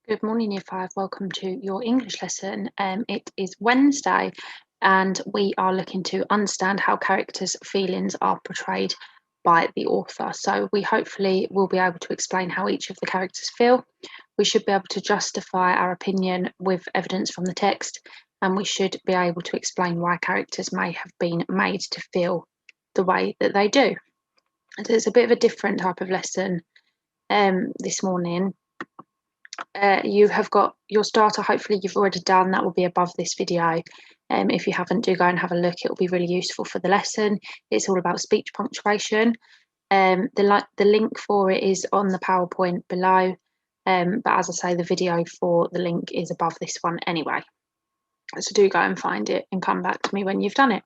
Good morning, Year 5. Welcome to your English lesson. It is Wednesday, and we are looking to understand how characters' feelings are portrayed by the author. So we hopefully will be able to explain how each of the characters feel. We should be able to justify our opinion with evidence from the text, and we should be able to explain why characters may have been made to feel the way that they do. So it's a bit of a different type of lesson this morning. You have got your starter. Hopefully you've already done that, will be above this video. If you haven't, do go and have a look. It will be really useful for the lesson. It's all about speech punctuation. The link for it is on the PowerPoint below, but as I say, the video for the link is above this one anyway, so do go and find it and come back to me when you've done it.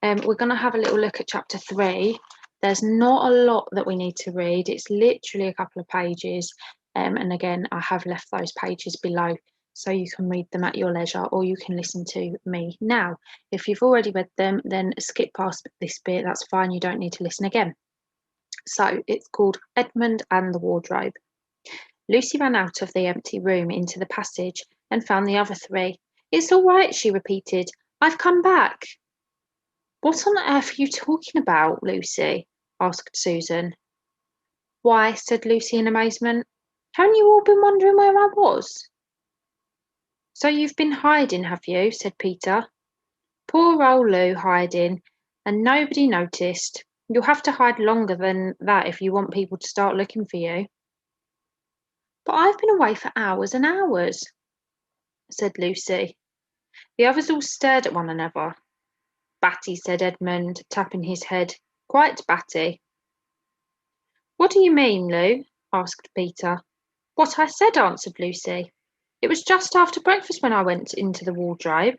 We're going to have a little look at chapter 3. There's not a lot that we need to read. It's literally a couple of pages. And again, I have left those pages below so you can read them at your leisure, or you can listen to me now. If you've already read them, then skip past this bit. That's fine. You don't need to listen again. So it's called Edmund and the Wardrobe. Lucy ran out of the empty room into the passage and found the other three. "It's all right," she repeated. "I've come back." "What on earth are you talking about, Lucy?" asked Susan. "Why," said Lucy in amazement, "haven't you all been wondering where I was?" "So you've been hiding, have you?" said Peter. "Poor old Lou, hiding, and nobody noticed. You'll have to hide longer than that if you want people to start looking for you." "But I've been away for hours and hours," said Lucy. The others all stared at one another. "Batty," said Edmund, tapping his head. "Quite batty." "What do you mean, Lou?" asked Peter. "What I said," answered Lucy. "It was just after breakfast when I went into the wardrobe.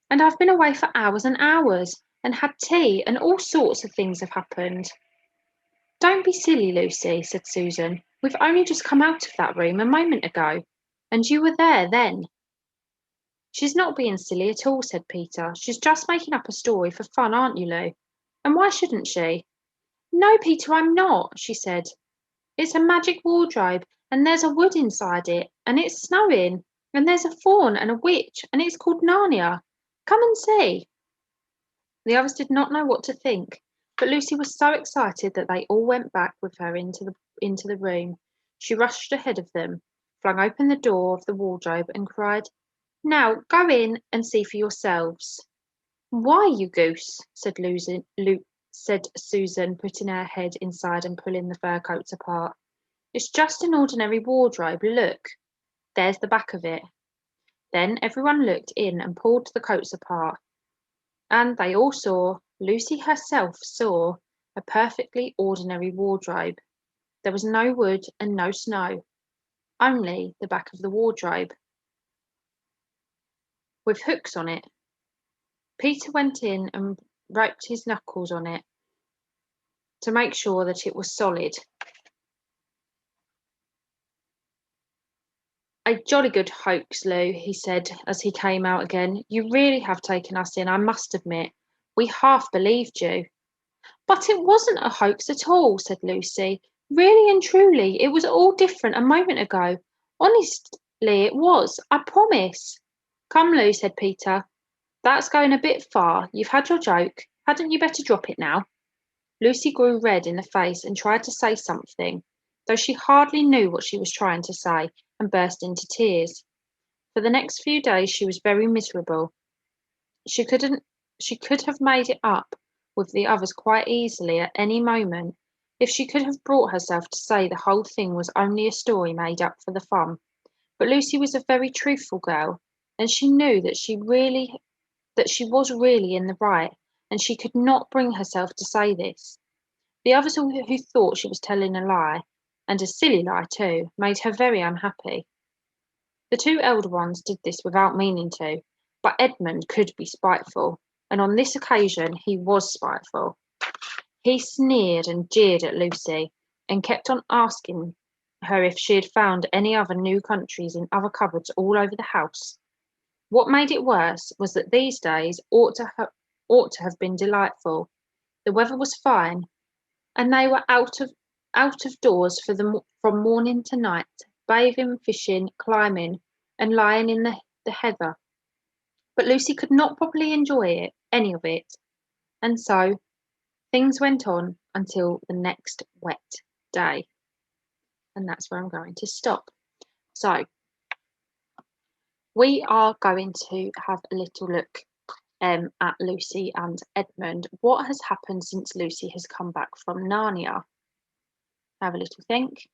And I've been away for hours and hours, and had tea, and all sorts of things have happened." "Don't be silly, Lucy," said Susan. "We've only just come out of that room a moment ago, and you were there then." "She's not being silly at all," said Peter. "She's just making up a story for fun, aren't you, Lou? And why shouldn't she?" "No, Peter, I'm not," she said. "It's a magic wardrobe, and there's a wood inside it, and it's snowing, and there's a faun and a witch, and it's called Narnia. Come and see." The others did not know what to think, but Lucy was so excited that they all went back with her into the room. She rushed ahead of them, flung open the door of the wardrobe, and cried, "Now go in and see for yourselves." "Why, you goose?" said Susan, putting her head inside and pulling the fur coats apart. "It's just an ordinary wardrobe. Look, there's the back of it." Then everyone looked in and pulled the coats apart, and they all saw, Lucy herself saw, a perfectly ordinary wardrobe. There was no wood and no snow, only the back of the wardrobe, with hooks on it. Peter went in and rapped his knuckles on it to make sure that it was solid. "A jolly good hoax, Lou," he said as he came out again. "You really have taken us in, I must admit. We half believed you." "But it wasn't a hoax at all," said Lucy. "Really and truly, it was all different a moment ago. Honestly, it was, I promise." "Come, Lou," said Peter. "That's going a bit far. You've had your joke. Hadn't you better drop it now?" Lucy grew red in the face and tried to say something, though she hardly knew what she was trying to say, and burst into tears. For the next few days she was very miserable. She could have made it up with the others quite easily at any moment, if she could have brought herself to say the whole thing was only a story made up for the fun. But Lucy was a very truthful girl, and she knew that she was really in the right, and she could not bring herself to say this. The others who thought she was telling a lie, and a silly lie too, made her very unhappy. The two elder ones did this without meaning to, but Edmund could be spiteful, and on this occasion he was spiteful. He sneered and jeered at Lucy, and kept on asking her if she had found any other new countries in other cupboards all over the house. What made it worse was that these days ought to have been delightful. The weather was fine, and they were out of doors from morning to night. bathing, fishing, climbing, and lying in the heather. But Lucy could not properly enjoy any of it, and so things went on until the next wet day. And that's where I'm going to stop. So we are going to have a little look at Lucy and Edmund. What has happened since Lucy has come back from Narnia? Have a little think.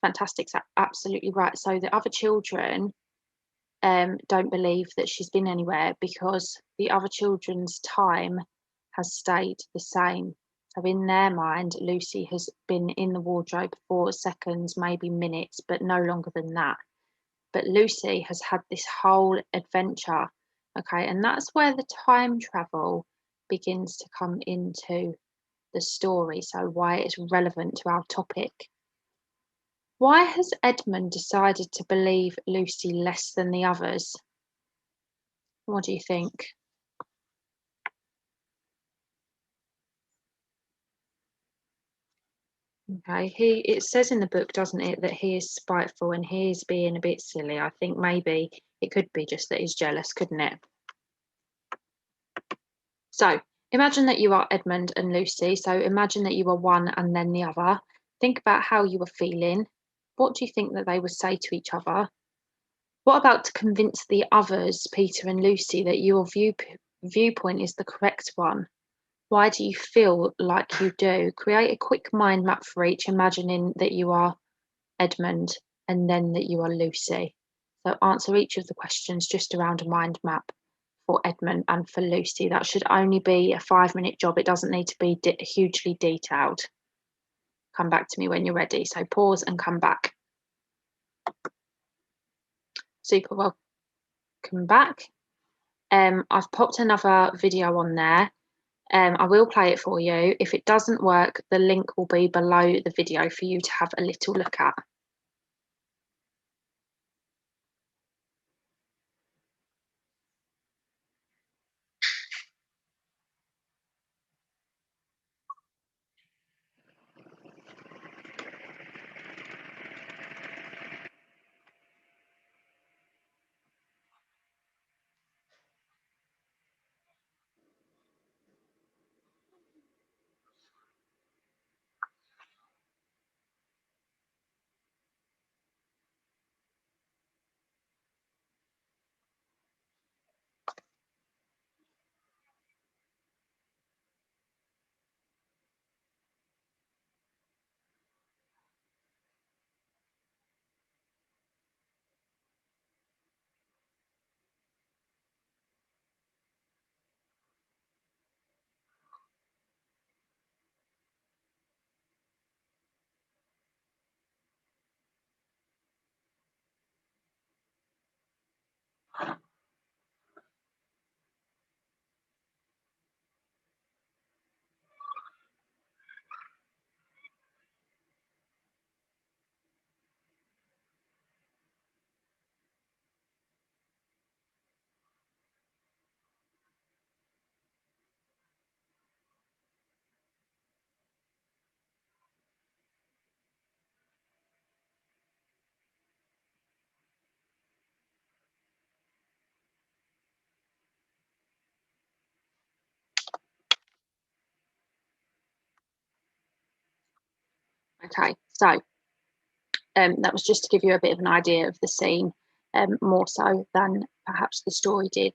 Fantastic, absolutely right. So the other children don't believe that she's been anywhere because the other children's time has stayed the same. So in their mind, Lucy has been in the wardrobe for seconds, maybe minutes, but no longer than that. But Lucy has had this whole adventure, okay, and that's where the time travel begins to come into the story, so why it's relevant to our topic. Why has Edmund decided to believe Lucy less than the others? What do you think? Okay, it says in the book, doesn't it, that he is spiteful and he is being a bit silly. I think maybe it could be just that he's jealous, couldn't it? So imagine that you are Edmund and Lucy. So imagine that you are one and then the other. Think about how you were feeling. What do you think that they would say to each other? What about to convince the others, Peter and Lucy, that your viewpoint is the correct one? Why do you feel like you do? Create a quick mind map for each, imagining that you are Edmund and then that you are Lucy. So answer each of the questions just around a mind map for Edmund and for Lucy. That should only be a 5-minute job. It doesn't need to be hugely detailed. Come back to me when you're ready. So pause and come back. Super, welcome back. I've popped another video on there. I will play it for you. If it doesn't work, the link will be below the video for you to have a little look at. Okay, so that was just to give you a bit of an idea of the scene, more so than perhaps the story did.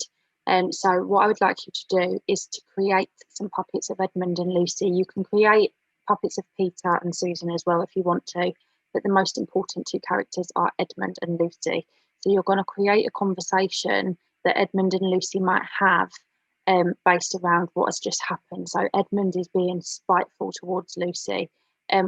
So what I would like you to do is to create some puppets of Edmund and Lucy. You can create puppets of Peter and Susan as well if you want to, but the most important two characters are Edmund and Lucy. So you're going to create a conversation that Edmund and Lucy might have based around what has just happened. So Edmund is being spiteful towards Lucy.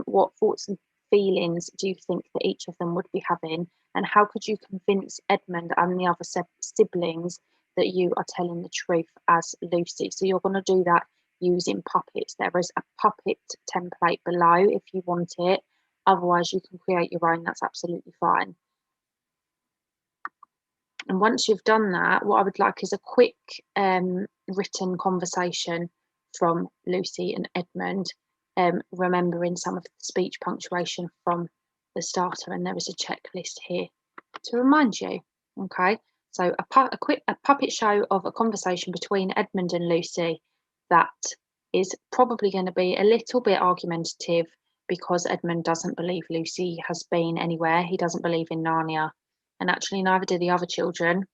What thoughts and feelings do you think that each of them would be having? And how could you convince Edmund and the other siblings that you are telling the truth as Lucy? So you're going to do that using puppets. There is a puppet template below if you want it. Otherwise, you can create your own. That's absolutely fine. And once you've done that, what I would like is a quick written conversation from Lucy and Edmund, remembering some of the speech punctuation from the starter, and there is a checklist here to remind you. Okay, so a puppet show of a conversation between Edmund and Lucy that is probably going to be a little bit argumentative because Edmund doesn't believe Lucy has been anywhere. He doesn't believe in Narnia, and actually neither do the other children.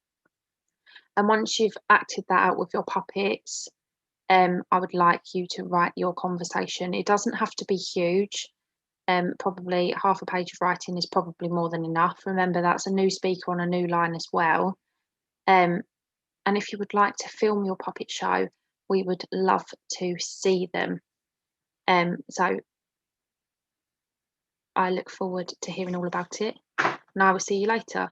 And once you've acted that out with your puppets, I would like you to write your conversation. It doesn't have to be huge. Probably half a page of writing is probably more than enough. Remember, that's a new speaker on a new line as well. And if you would like to film your puppet show, we would love to see them. So I look forward to hearing all about it, and I will see you later.